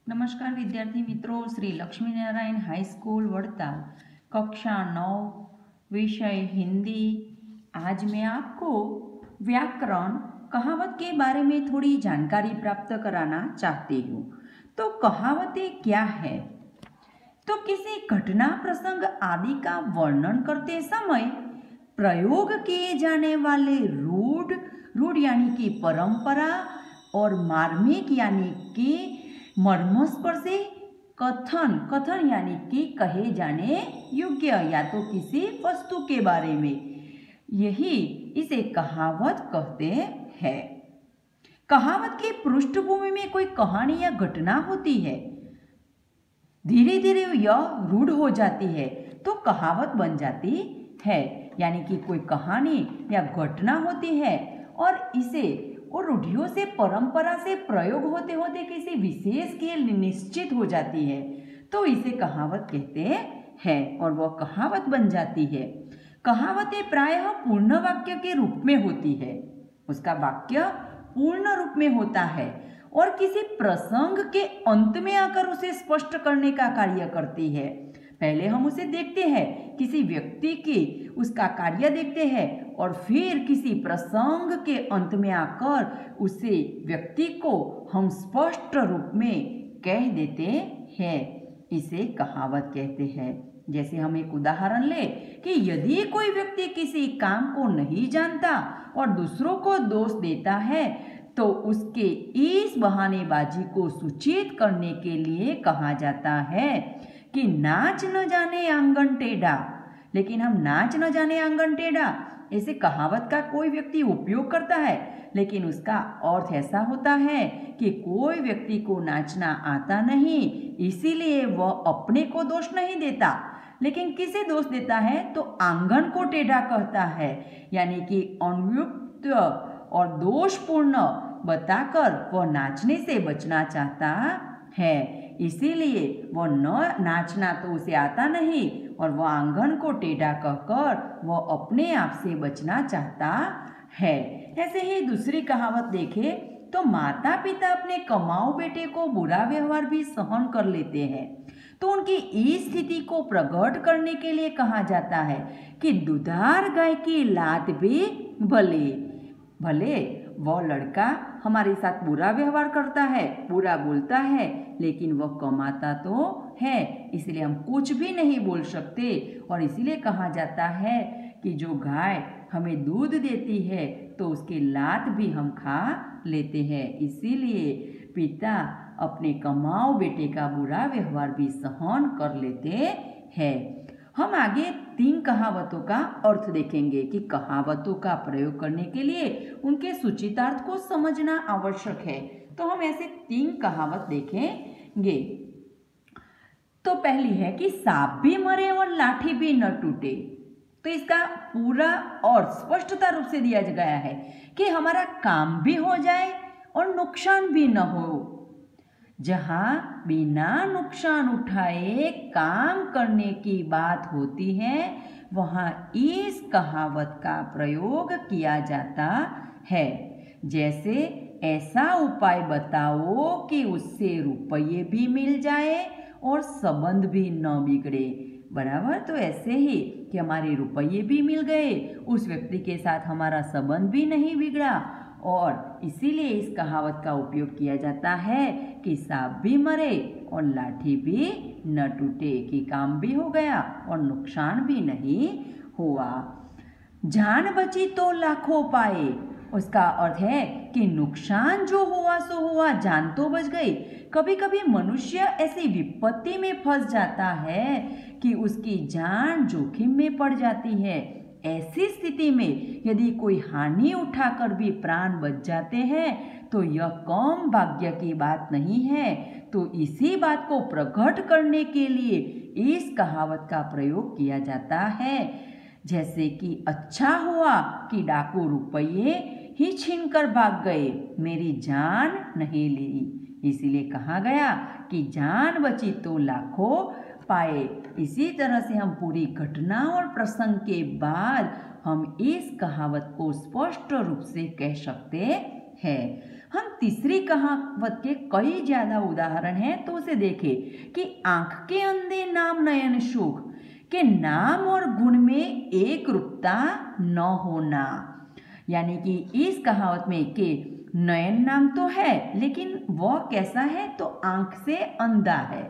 नमस्कार विद्यार्थी मित्रों, श्री लक्ष्मी नारायण हाई स्कूल वड़ताल कक्षा 9 विषय हिंदी। आज मैं आपको व्याकरण कहावत के बारे में थोड़ी जानकारी प्राप्त कराना चाहती हूँ। तो कहावतें क्या है? तो किसी घटना, प्रसंग आदि का वर्णन करते समय प्रयोग किए जाने वाले रूढ़ यानी कि परंपरा और मार्मिक यानी कि मर्मस्पर्शी कथन यानी कि कहे जाने योग्य या तो किसी वस्तु के बारे में, यही इसे कहावत कहते हैं। कहावत की पृष्ठभूमि में कोई कहानी या घटना होती है, धीरे धीरे यह रूढ़ हो जाती है तो कहावत बन जाती है। यानी कि कोई कहानी या घटना होती है और इसे और रूढ़ियों से, परंपरा से प्रयोग होते होते किसी विशेष के लिए निश्चित हो जाती है तो इसे कहावत कहते हैं और वह कहावत बन जाती है। कहावतें प्रायः पूर्ण वाक्य के रूप में होती है, उसका वाक्य पूर्ण रूप में होता है और किसी प्रसंग के अंत में आकर उसे स्पष्ट करने का कार्य करती है। पहले हम उसे देखते हैं, किसी व्यक्ति की उसका कार्य देखते हैं और फिर किसी प्रसंग के अंत में आकर उसे व्यक्ति को हम स्पष्ट रूप में कह देते हैं, इसे कहावत कहते हैं। जैसे हम एक उदाहरण ले कि यदि कोई व्यक्ति किसी काम को नहीं जानता और दूसरों को दोष देता है तो उसके इस बहानेबाजी को सूचित करने के लिए कहा जाता है कि नाच न जाने आंगन टेढ़ा। लेकिन हम नाच न जाने आंगन टेढ़ा ऐसे कहावत का कोई व्यक्ति उपयोग करता है, लेकिन उसका अर्थ ऐसा होता है कि कोई व्यक्ति को नाचना आता नहीं, इसीलिए वह अपने को दोष नहीं देता, लेकिन किसे दोष देता है तो आंगन को टेढ़ा कहता है। यानी कि अनुयुक्त और दोषपूर्ण बताकर वह नाचने से बचना चाहता है, इसीलिए वह न नाचना तो उसे आता नहीं और वह आंगन को टेढ़ा कहकर वह अपने आप से बचना चाहता है। ऐसे ही दूसरी कहावत देखें तो माता पिता अपने कमाऊ बेटे को बुरा व्यवहार भी सहन कर लेते हैं तो उनकी इस स्थिति को प्रकट करने के लिए कहा जाता है कि दुधार गाय की लात भी भले वह लड़का हमारे साथ बुरा व्यवहार करता है, बुरा बोलता है, लेकिन वह कमाता तो है, इसलिए हम कुछ भी नहीं बोल सकते। और इसीलिए कहा जाता है कि जो गाय हमें दूध देती है तो उसकी लात भी हम खा लेते हैं, इसीलिए पिता अपने कमाऊ बेटे का बुरा व्यवहार भी सहन कर लेते हैं। हम आगे 3 कहावतों का अर्थ देखेंगे कि कहावतों का प्रयोग करने के लिए उनके सूचितार्थ को समझना आवश्यक है। तो हम ऐसे 3 कहावत देखेंगे। तो पहली है कि सांप भी मरे और लाठी भी न टूटे। तो इसका पूरा अर्थ स्पष्टता रूप से दिया गया है कि हमारा काम भी हो जाए और नुकसान भी न हो। जहाँ बिना नुकसान उठाए काम करने की बात होती है वहाँ इस कहावत का प्रयोग किया जाता है। जैसे ऐसा उपाय बताओ कि उससे रुपये भी मिल जाए और संबंध भी न बिगड़े। बराबर, तो ऐसे ही कि हमारे रुपये भी मिल गए, उस व्यक्ति के साथ हमारा संबंध भी नहीं बिगड़ा, और इसीलिए इस कहावत का उपयोग किया जाता है कि सांप भी मरे और लाठी भी न टूटे, कि काम भी हो गया और नुकसान भी नहीं हुआ। जान बची तो लाखों पाए, उसका अर्थ है कि नुकसान जो हुआ सो हुआ, जान तो बच गई। कभी कभी मनुष्य ऐसी विपत्ति में फंस जाता है कि उसकी जान जोखिम में पड़ जाती है। ऐसी स्थिति में यदि कोई हानि उठाकर भी प्राण बच जाते हैं तो यह कम भाग्य की बात नहीं है। तो इसी बात को प्रकट करने के लिए इस कहावत का प्रयोग किया जाता है। जैसे कि अच्छा हुआ कि डाकू रुपये ही छीनकर भाग गए, मेरी जान नहीं ली। इसीलिए कहा गया कि जान बची तो लाखों पाए। इसी तरह से हम पूरी घटना और प्रसंग के बाद हम इस कहावत को स्पष्ट रूप से कह सकते हैं। हम तीसरी कहावत के कई ज्यादा उदाहरण हैं, तो उसे देखें कि आंख के अंधे नाम नयन सुख, के नाम और गुण में एक रूपता न होना। यानी कि इस कहावत में के नयन नाम तो है, लेकिन वह कैसा है, तो आंख से अंधा है।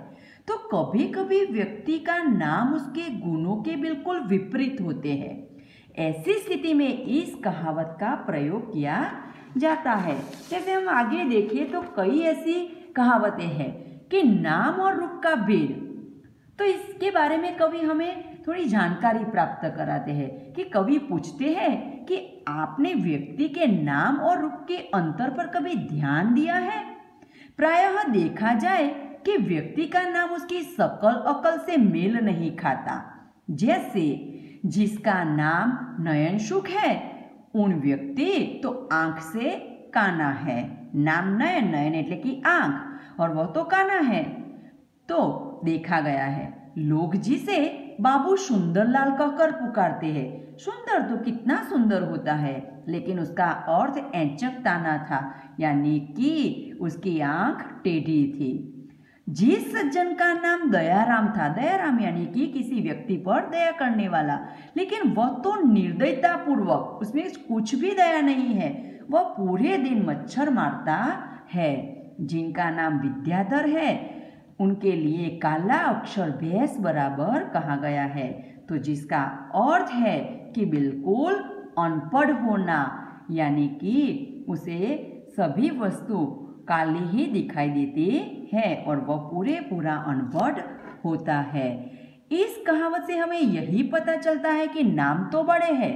तो कभी कभी व्यक्ति का नाम उसके गुणों के बिल्कुल विपरीत होते हैं। ऐसी स्थिति में इस कहावत का प्रयोग किया जाता है। जैसे हम आगे देखें तो कई ऐसी कहावतें हैं कि नाम और रूप का भेद, तो इसके बारे में कवि हमें थोड़ी जानकारी प्राप्त कराते हैं कि कवि पूछते हैं कि आपने व्यक्ति के नाम और रूप के अंतर पर कभी ध्यान दिया है? प्रायः देखा जाए कि व्यक्ति का नाम उसकी शकल अकल से मेल नहीं खाता। जैसे जिसका नाम नयन सुख है, उन व्यक्ति तो आंख से काना है। नाम नयन, नयन એટલે कि आंख, और वह तो काना है। तो देखा गया है लोग जिसे बाबू सुंदरलाल कहकर पुकारते हैं। सुंदर तो कितना सुंदर होता है, लेकिन उसका अर्थ ऐंचक ताना था, यानी कि उसकी आंख टेढ़ी थी। जिस सज्जन का नाम दयाराम था, दयाराम यानी कि किसी व्यक्ति पर दया करने वाला, लेकिन वह तो निर्दयता पूर्वक, उसमें कुछ भी दया नहीं है, वह पूरे दिन मच्छर मारता है। जिनका नाम विद्याधर है, उनके लिए काला अक्षर भैंस बराबर कहा गया है। तो जिसका अर्थ है कि बिल्कुल अनपढ़ होना, यानी कि उसे सभी वस्तु काली ही दिखाई देती है और वह पूरा अनपढ़ होता है। इस कहावत से हमें यही पता चलता है कि नाम तो बड़े हैं,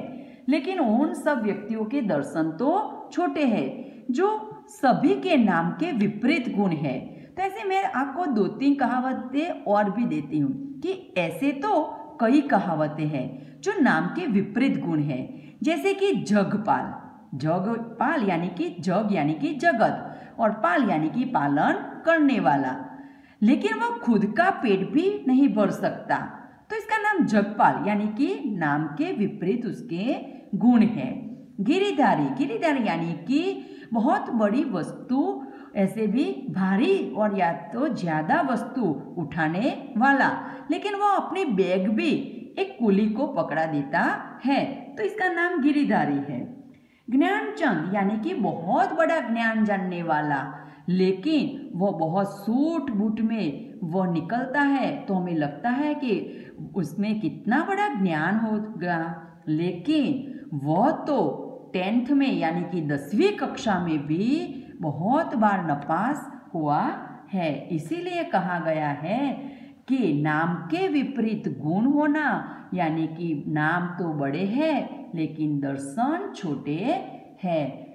लेकिन उन सब व्यक्तियों के दर्शन तो छोटे हैं जो सभी के नाम के विपरीत गुण है। तो ऐसे मैं आपको 2-3 कहावतें और भी देती हूँ कि ऐसे तो कई कहावतें हैं जो नाम के विपरीत गुण हैं। जैसे कि जगपाल, जगपाल यानी कि जग यानी कि जगत, और पाल यानी कि पालन करने वाला, लेकिन वह खुद का पेट भी नहीं भर सकता, तो इसका नाम जगपाल यानी कि नाम के विपरीत उसके गुण है। गिरिधारी, गिरिधारी यानी कि बहुत बड़ी वस्तु, ऐसे भी भारी और या तो ज्यादा वस्तु उठाने वाला, लेकिन वह अपनी बैग भी एक कुली को पकड़ा देता है, तो इसका नाम गिरिधारी है। ज्ञानचंद यानी कि बहुत बड़ा ज्ञान जानने वाला, लेकिन वह बहुत सूट बूट में वह निकलता है तो हमें लगता है कि उसमें कितना बड़ा ज्ञान होगा, लेकिन वह तो 10th में यानी कि 10वीं कक्षा में भी बहुत बार नापास हुआ है। इसीलिए कहा गया है कि नाम के विपरीत गुण होना, यानी कि नाम तो बड़े हैं लेकिन दर्शन छोटे हैं।